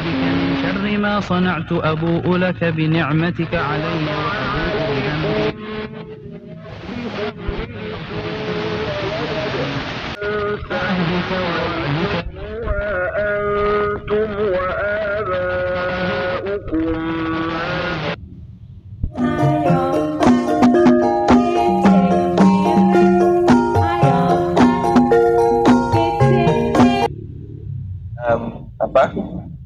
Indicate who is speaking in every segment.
Speaker 1: بك من شر ما صنعت أبوء لك بنعمتك علي وأبوء بذنبي فأهلك وأهلك وأنتم وآباؤكم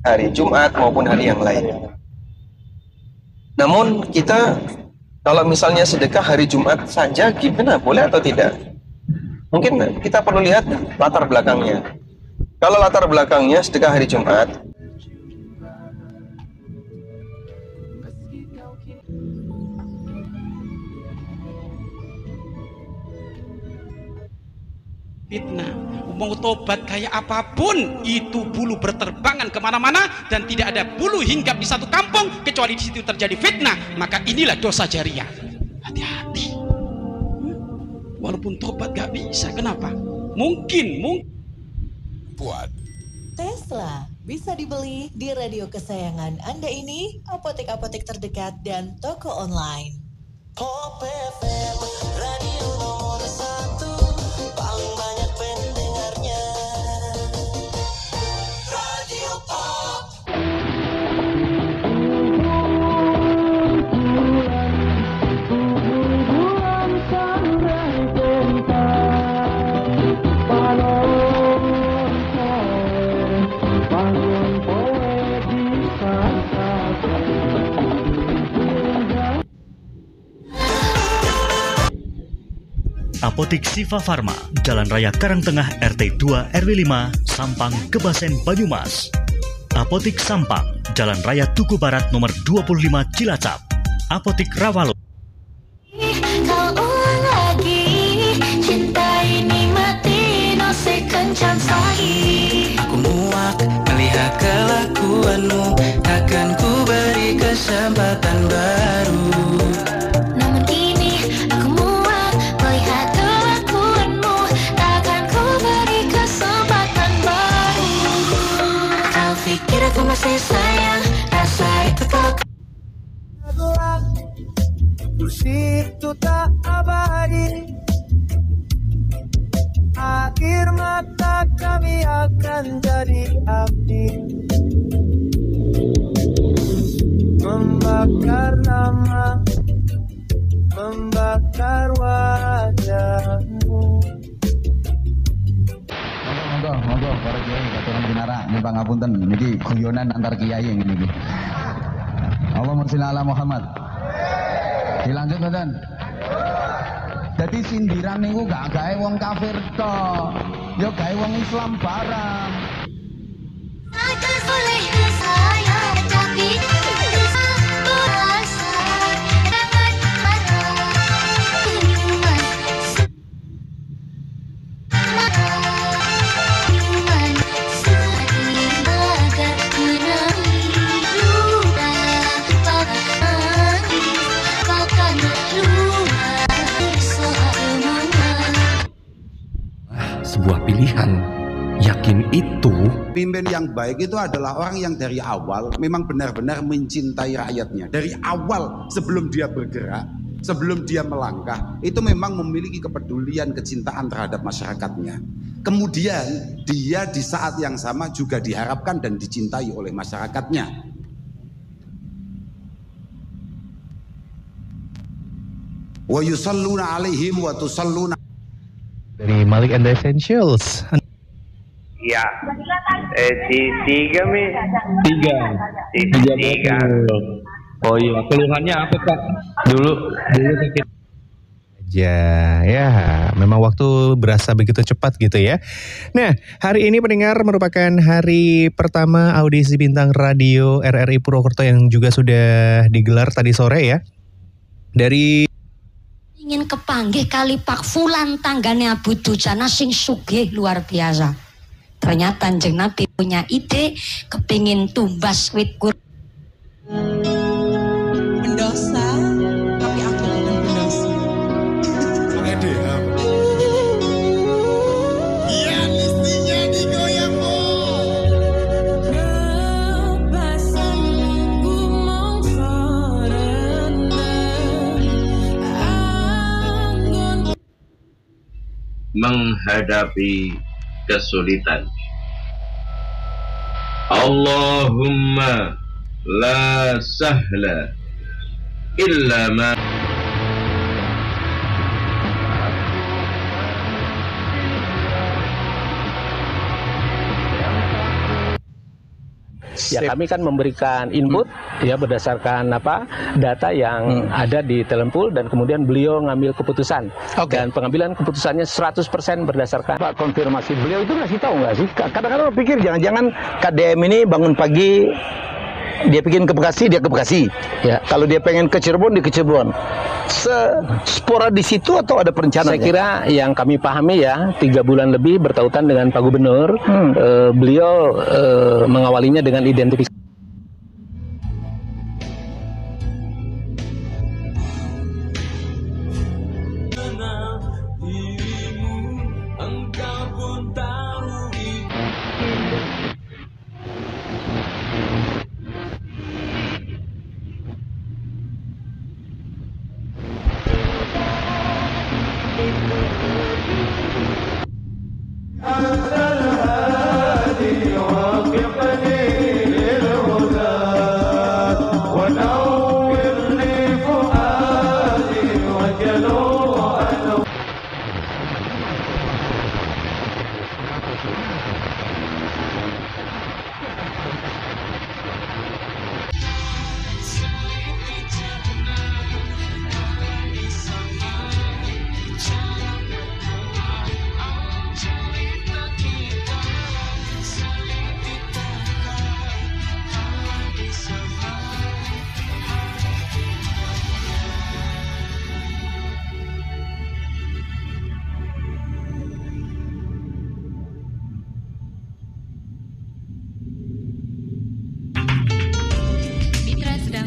Speaker 2: hari Jumat maupun hari yang lain. Namun kita kalau misalnya sedekah hari Jumat saja gimana, boleh atau tidak? Mungkin kita perlu lihat latar belakangnya. Kalau latar belakangnya sedekah hari Jumat,
Speaker 3: fitnah. Mau tobat kayak apapun, itu bulu berterbangan kemana-mana dan tidak ada bulu hinggap di satu kampung kecuali di situ terjadi fitnah. Maka inilah dosa jariah. Hati-hati. Walaupun tobat gak bisa, kenapa? Mungkin
Speaker 4: buat
Speaker 5: Tesla bisa dibeli di radio kesayangan Anda ini, apotek-apotek terdekat dan toko online.
Speaker 6: Pop FM, radio nomor 1, paling banyak pendengarnya. Radio Pop.
Speaker 7: Apotik Siva Farma, Jalan Raya Karangtengah RT 2 RW 5, Sampang, Kebasen, Banyumas. Apotik Sampang, Jalan Raya Tugu Barat nomor 25 Cilacap. Apotik Rawalu.
Speaker 6: Kau ulang lagi, cinta ini mati, no second chance lagi. Aku muak melihat kelakuanmu, takkan ku beri kesempatan baru. Namun kini aku muak melihat kelakuanmu, takkan ku beri kesempatan baru. Kau pikir aku masih sayang, rasa itu kau.
Speaker 8: Itu tak abadi, akhir mata kami akan jadi api, membakar nama, membakar wajahmu.
Speaker 9: Monggo para kiai katuran kinara nyuwun pangapunten niki guyonan antar kiai ngene iki. Allahumma sholli ala Muhammad. Dilanjut mboten. Dadi sindiran niku gak gawe wong kafir tok, ya gawe wong Islam barang.
Speaker 6: Akan boleh saya tapi berasa dengan marah.
Speaker 10: Sebuah pilihan, yakin itu.
Speaker 11: Pimpin yang baik itu adalah orang yang dari awal memang benar-benar mencintai rakyatnya. Dari awal sebelum dia bergerak, sebelum dia melangkah, itu memang memiliki kepedulian, kecintaan terhadap masyarakatnya. Kemudian dia di saat yang sama juga diharapkan dan dicintai oleh masyarakatnya. Wa yusalluna alaihim wa tusalluna.
Speaker 12: Dari Malik and the Essentials.
Speaker 13: Ya, tiga mi. Tiga.
Speaker 12: Oh iya, keluhannya apa Pak? Dulu sakit. Ya, memang waktu berasa begitu cepat gitu ya. Nah, hari ini pendengar merupakan hari pertama audisi bintang radio RRI Purwokerto yang juga sudah digelar tadi sore ya. Dari
Speaker 14: ingin kepanggih kali Pak Fulan tanggane Abu Dujana sing sugih luar biasa. Ternyata Kanjeng Nabi punya ide kepingin tumbas wit kur.
Speaker 15: Mendosa, tapi aku bukan pendosa.
Speaker 4: Boleh deh. Iya, listinya digoyang,
Speaker 13: menghadapi kesulitan. Allahumma la sahla illa ma
Speaker 16: Ya, kami kan memberikan input ya berdasarkan data yang ada di Telempul, dan kemudian beliau ngambil keputusan. Dan pengambilan keputusannya 100% berdasarkan.
Speaker 17: Pak, konfirmasi beliau itu ngasih tahu nggak sih? Kadang-kadang pikir jangan-jangan KDM ini bangun pagi dia pengen ke Bekasi, dia ke Bekasi. Ya, kalau dia pengen ke Cirebon, dia ke Cirebon. Spora di situ atau ada perencanaan?
Speaker 16: Saya kira yang kami pahami ya 3 bulan lebih bertautan dengan Pak Gubernur. Beliau mengawalinya dengan identifikasi.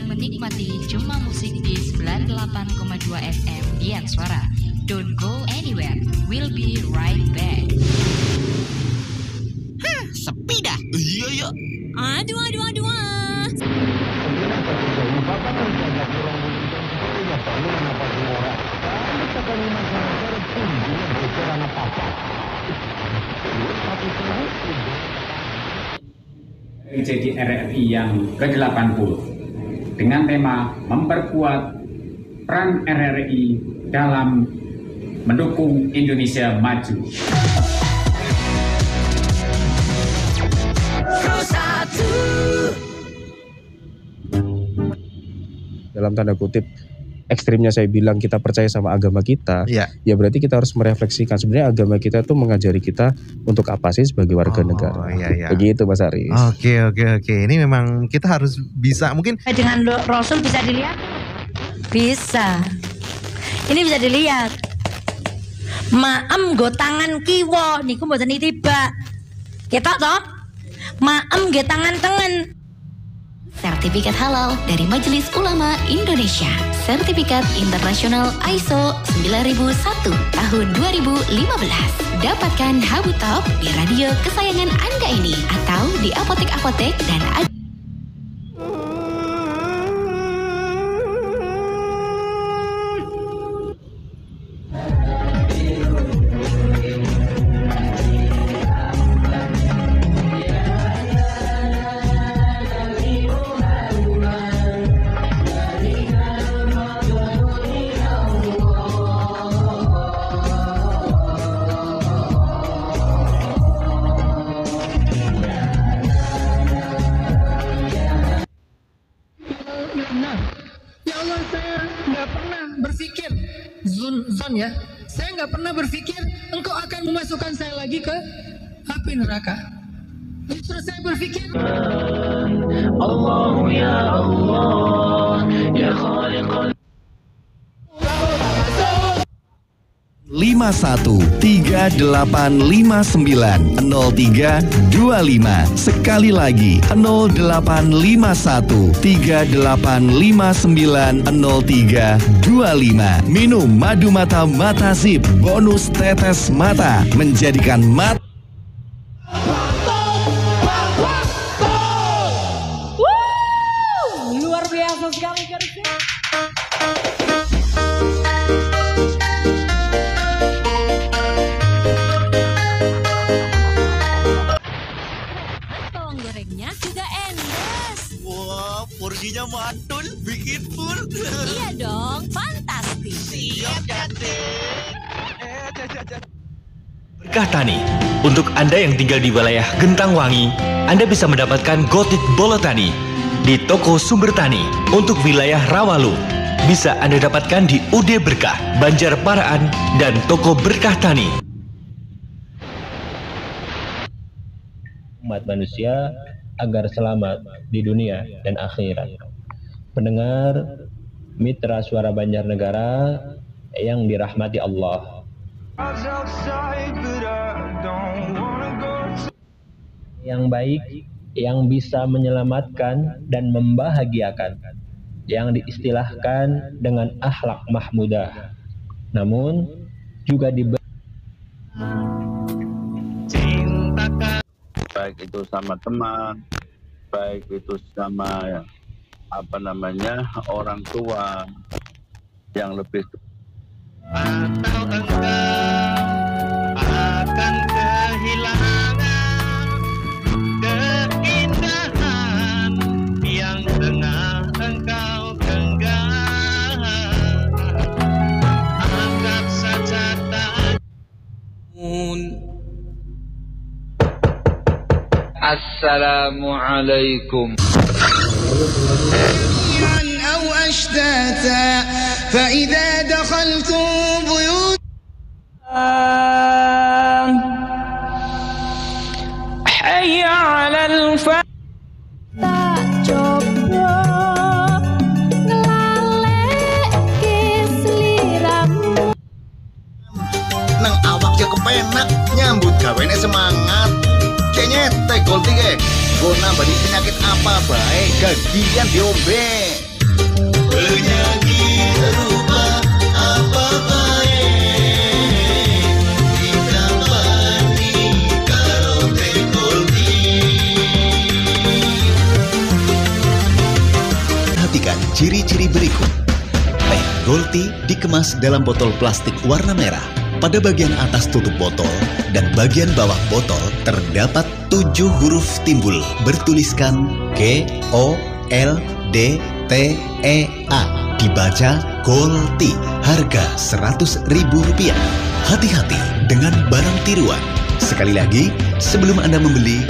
Speaker 18: Menikmati Cuma Musik di 98,2 FM Dian Suara. Don't go anywhere, we'll be right back.
Speaker 19: Hah, sepi dah. Iya ya. Aduh.
Speaker 20: Jadi RRI yang ke-80 dengan tema memperkuat peran RRI dalam mendukung Indonesia maju.
Speaker 21: Dalam tanda kutip ekstrimnya saya bilang kita percaya sama agama kita, ya berarti kita harus merefleksikan sebenarnya agama kita tuh mengajari kita untuk apa sih sebagai warga negara. Begitu Mas Aris.
Speaker 22: Oke. Ini memang kita harus bisa mungkin
Speaker 14: dengan Rasul bisa dilihat. Bisa. Ini bisa dilihat. Maem go tangan kiwa niku mboten tiba. Ketok toh? Maem ge tangan tengen.
Speaker 18: Sertifikat halal dari Majelis Ulama Indonesia. Sertifikat internasional ISO 9001 tahun 2015. Dapatkan Habu Top di radio kesayangan Anda ini atau di apotek-apotek dan
Speaker 23: ya, saya nggak pernah berpikir engkau akan memasukkan saya lagi ke api neraka. Justru saya berpikir Allah ya Allah ya Khaliqal
Speaker 24: 5138590325. Sekali lagi 085138590325. Minum madu mata Matasip bonus tetes mata menjadikan mata
Speaker 23: luar biasa sekali garisnya.
Speaker 19: bawang gorengnya juga endes.
Speaker 1: Wah, porsinya mantul, bikin full.
Speaker 19: Iya dong, fantastis.
Speaker 1: Siap, Cantik.
Speaker 2: Berkah Tani. Untuk Anda yang tinggal di wilayah Gentangwangi, Anda bisa mendapatkan Gotit Bolo Tani di toko Sumber Tani. Untuk wilayah Rawalu, bisa Anda dapatkan di UD Berkah, Banjarparaan, dan toko Berkah Tani.
Speaker 3: Umat manusia agar selamat di dunia dan akhirat. Pendengar Mitra Suara Banjarnegara yang dirahmati Allah. Yang baik, yang bisa menyelamatkan dan membahagiakan, yang diistilahkan dengan akhlak mahmudah, namun juga
Speaker 5: baik itu sama teman, baik itu sama orang tua yang lebih.
Speaker 1: Atau engkau akan kehilangan keindahan yang tengah engkau genggam. Anggap saja tak.
Speaker 25: Assalamualaikum.
Speaker 26: أو أشتاتا فإذا دخلتم بيوت
Speaker 1: حي على الفلاح. Nang awaknya kepenak nyambut gawene semangat. Kayaknya teh Gold ge. Guna badi penyakit apa baik gagian diombe. Penyakit rupa apa baik ditambani karo teh Gold.
Speaker 27: Perhatikan ciri-ciri berikut. Teh Gold dikemas dalam botol plastik warna merah. Pada bagian atas tutup botol dan bagian bawah botol terdapat 7 huruf timbul bertuliskan GOLDTEA. Dibaca Golti. Harga Rp100.000. Hati-hati dengan barang tiruan. Sekali lagi, sebelum Anda membeli,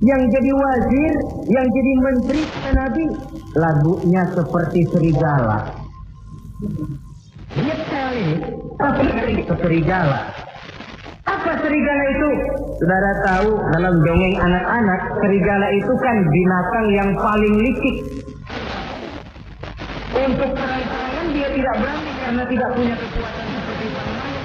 Speaker 28: yang jadi wazir, yang jadi menteri Nabi, lagunya seperti serigala. Lihat sekali, apa itu serigala? Apa serigala itu? Saudara tahu dalam dongeng anak-anak, serigala itu kan binatang yang paling licik. Untuk perang-perangan dia tidak berani karena tidak punya kekuatan seperti panah.